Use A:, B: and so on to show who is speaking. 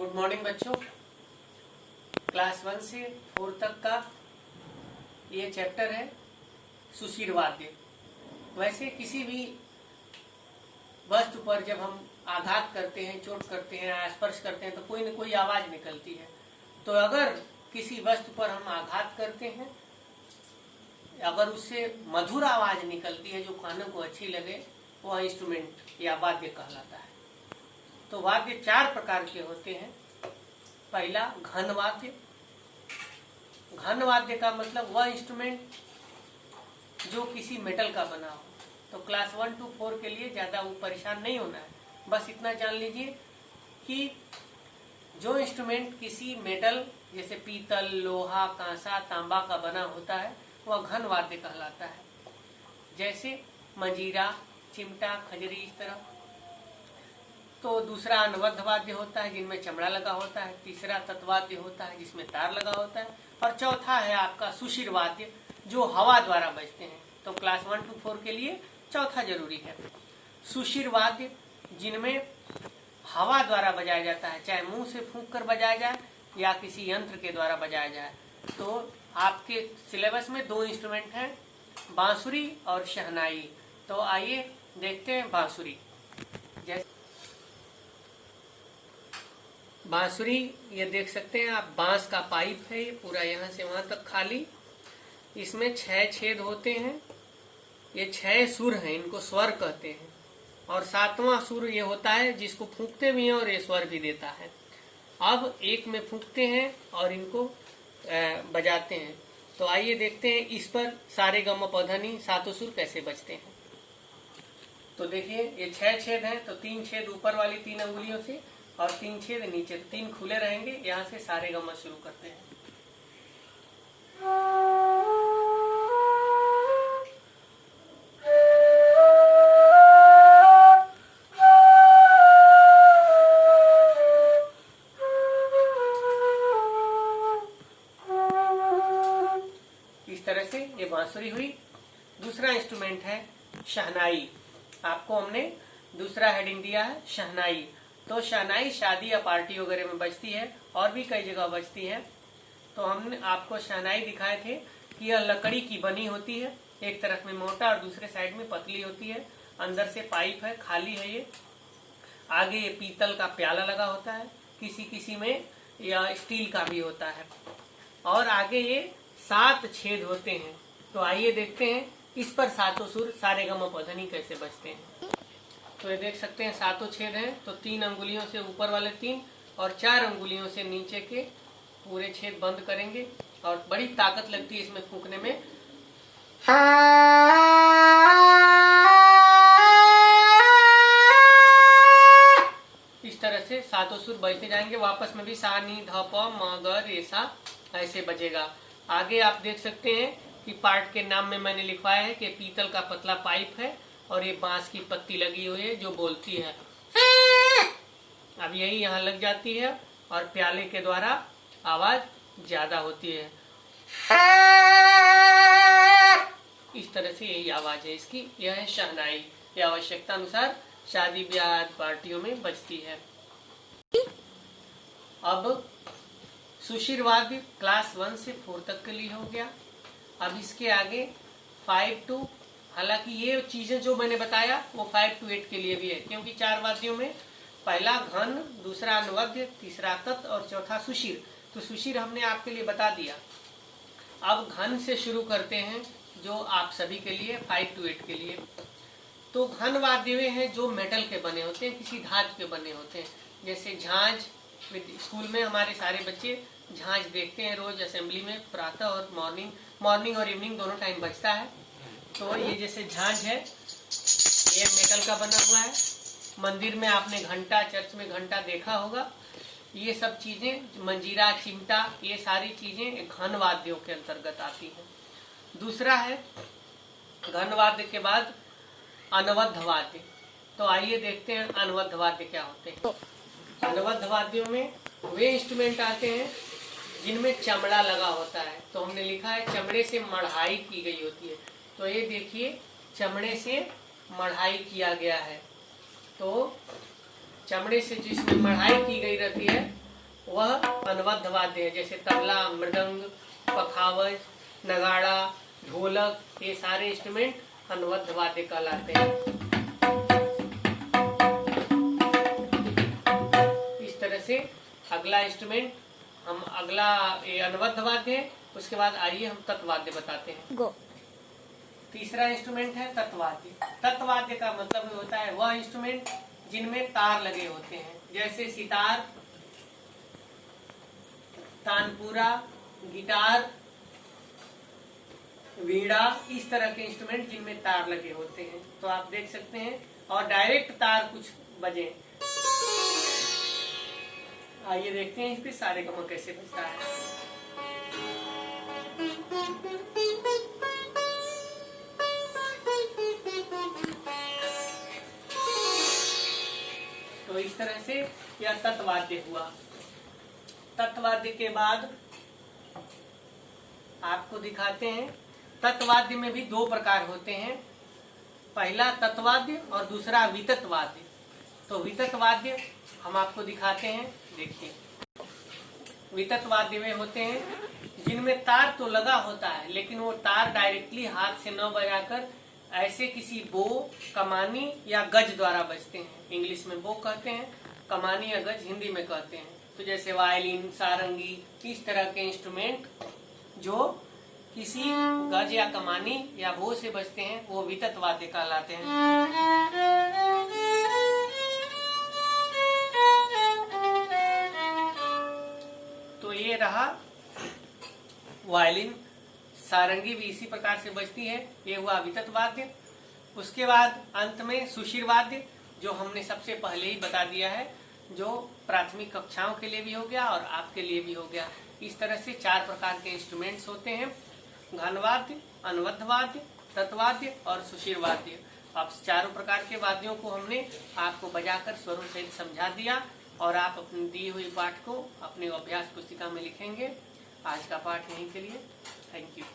A: Good morning बच्चों। Class 1 से 4 तक का ये चैप्टर है सुशीर वाद्य। वैसे किसी भी वस्तु पर जब हम आघात करते हैं, चोट करते हैं, स्पर्श करते हैं तो कोई न कोई आवाज निकलती है। तो अगर किसी वस्तु पर हम आघात करते हैं, अगर उससे मधुर आवाज निकलती है जो कानों को अच्छी लगे, वह इंस्ट्रूमेंट या वाद्य कहलाता है। तो वाद्य 4 प्रकार के होते हैं। पहला घन वाद्य। घन वाद्य का मतलब वह इंस्ट्रूमेंट जो किसी मेटल का बना हो। तो क्लास 1 to 4 के लिए ज्यादा वो परेशान नहीं होना है, बस इतना जान लीजिए कि जो इंस्ट्रूमेंट किसी मेटल जैसे पीतल, लोहा, कांसा, तांबा का बना होता है वह घन वाद्य कहलाता है। जैसे मंजीरा, चिमटा, खजरी, इस तरह। तो दूसरा अनुबद्ध वाद्य होता है जिनमें चमड़ा लगा होता है। तीसरा तत्वाद्य होता है जिसमें तार लगा होता है। और चौथा है आपका सुशीर वाद्य जो हवा द्वारा बजते हैं। तो क्लास 1 to 4 के लिए चौथा जरूरी है। सुशीर वाद्य जिनमें हवा द्वारा बजाया जाता है, चाहे मुंह से फूंक कर बजाया जाए या किसी यंत्र के द्वारा बजाया जाए। तो आपके सिलेबस में 2 इंस्ट्रूमेंट हैं, बांसुरी और शहनाई। तो आइए देखते हैं बांसुरी। बांसुरी ये देख सकते हैं आप, बांस का पाइप है ये पूरा यहाँ से वहां तक खाली। इसमें 6 छेद होते हैं। ये 6 सुर हैं, इनको स्वर कहते हैं। और 7वां सुर ये होता है जिसको फूंकते भी हैं और ये स्वर भी देता है। अब एक में फूंकते हैं और इनको बजाते हैं। तो आइए देखते हैं इस पर सारे गम प ध नि 7 सुर कैसे बजते हैं। तो देखिए ये 6 छेद हैं, तो 3 छेद ऊपर वाली 3 अंगुलियों से और 3 छेद नीचे, 3 खुले रहेंगे। यहाँ से सारे गम शुरू करते हैं। इस तरह से ये बांसुरी हुई। दूसरा इंस्ट्रूमेंट है शहनाई। आपको हमने दूसरा हेडिंग दिया है शहनाई। तो शहनाई शादी या पार्टी वगैरह में बजती है और भी कई जगह बजती है। तो हमने आपको शहनाई दिखाए थे कि यह लकड़ी की बनी होती है, एक तरफ में मोटा और दूसरे साइड में पतली होती है। अंदर से पाइप है, खाली है ये। आगे ये पीतल का प्याला लगा होता है, किसी किसी में या स्टील का भी होता है। और आगे ये 7 छेद होते हैं। तो आइए देखते हैं इस पर 7 सुर सारे गम प ध नि कैसे बजते हैं। तो ये देख सकते हैं 7 छेद हैं। तो 3 अंगुलियों से ऊपर वाले 3 और 4 अंगुलियों से नीचे के पूरे छेद बंद करेंगे। और बड़ी ताकत लगती है इसमें फूंकने में। इस तरह से 7 सुर बजते जाएंगे। वापस में भी सा, नी, ध, प, म, ग, रे, सा ऐसे बजेगा। आगे आप देख सकते हैं कि पार्ट के नाम में मैंने लिखवाया है कि पीतल का पतला पाइप है और ये बांस की पत्ती लगी हुई है जो बोलती है। अब यही यहाँ लग जाती है और प्याले के द्वारा आवाज ज्यादा होती है। इस तरह से यही आवाज है इसकी। यह है शहनाई। यह आवश्यकता अनुसार शादी ब्याह पार्टियों में बजती है। अब सुशीर वाद्य क्लास 1 से 4 तक के लिए हो गया। अब इसके आगे 5 to, हालांकि ये चीजें जो मैंने बताया वो 5 to 8 के लिए भी है, क्योंकि 4 वाद्यों में पहला घन, दूसरा अनुबद्ध, तीसरा तत् और चौथा सुशीर। तो सुशीर हमने आपके लिए बता दिया। अब घन से शुरू करते हैं जो आप सभी के लिए 5 to 8 के लिए। तो घन वाद्य वे हैं जो मेटल के बने होते हैं, किसी धातु के बने होते हैं। जैसे झांझ, स्कूल में हमारे सारे बच्चे झांझ देखते हैं रोज असेंबली में, प्रातः और मॉर्निंग और इवनिंग दोनों टाइम बजता है। तो ये जैसे झांझ है, ये मेटल का बना हुआ है। मंदिर में आपने घंटा, चर्च में घंटा देखा होगा। ये सब चीजें, मंजीरा, चिमटा, ये सारी चीजें घन वाद्यों के अंतर्गत आती हैं। दूसरा है घन वाद्य के बाद अनुबद्ध वाद्य। तो आइए देखते हैं अनुबद्ध वाद्य क्या होते हैं। अनुबद्ध वाद्यों में वे इंस्ट्रूमेंट आते हैं जिनमें चमड़ा लगा होता है। तो हमने लिखा है चमड़े से मढ़ाई की गई होती है। तो ये देखिए चमड़े से मढ़ाई किया गया है। तो चमड़े से जिसमें मढ़ाई की गई रहती है वह अनुबद्ध वाद्य है, जैसे तबला, मृदंग, पखावज, नगाड़ा, ढोलक, ये सारे इंस्ट्रूमेंट अनुबद्ध वाद्य कहलाते हैं। इस तरह से अगला इंस्ट्रूमेंट ये अनुबद्ध वाद्य है। उसके बाद आइए हम तत्वाद्य बताते हैं।
B: गो।
A: तीसरा इंस्ट्रूमेंट है तत्वाद्य। तत्वाद्य का मतलब होता है वह इंस्ट्रूमेंट जिनमें तार लगे होते हैं, जैसे सितार, तानपुरा, गिटार, वीणा, इस तरह के इंस्ट्रूमेंट जिनमें तार लगे होते हैं। तो आप देख सकते हैं, और डायरेक्ट तार कुछ बजे। आइए देखते हैं इस पे सारे गमा कैसे बजता है। तो इस तरह से यह तत्वाद्य हुआ। तत्वाद्य के बाद आपको दिखाते हैं, तत्वाद्य में भी दो प्रकार होते हैं, पहला तत्वाद्य और दूसरा विततवाद्य। तो विततवाद्य हम आपको दिखाते हैं, देखिए। विततवाद्य में होते हैं जिनमें तार तो लगा होता है, लेकिन वो तार डायरेक्टली हाथ से न बजाकर ऐसे किसी बो, कमानी या गज द्वारा बजते हैं। इंग्लिश में बो कहते हैं, कमानी या गज हिंदी में कहते हैं। तो जैसे वायलिन, सारंगी, इस तरह के इंस्ट्रूमेंट जो किसी गज या कमानी या बो से बजते हैं, वो विततवाद्य कहलाते हैं। तो ये रहा वायलिन, सारंगी भी इसी प्रकार से बजती है, ये हुआ विततवाद्य। उसके बाद अंत में सुशिर वाद्य, जो हमने सबसे पहले ही बता दिया है, जो प्राथमिक कक्षाओं के लिए भी हो गया और आपके लिए भी हो गया। इस तरह से 4 प्रकार के इंस्ट्रूमेंट्स होते हैं, घनवाद्य, अनुबद्ध वाद्य, तत्वाद्य और सुशिर वाद्य। अब चारों प्रकार के वाद्यों को हमने आपको बजाकर स्वरों सहित समझा दिया, और आप अपनी दी हुई पाठ को अपने अभ्यास पुस्तिका में लिखेंगे। आज का पाठ यहीं के लिए, थैंक यू।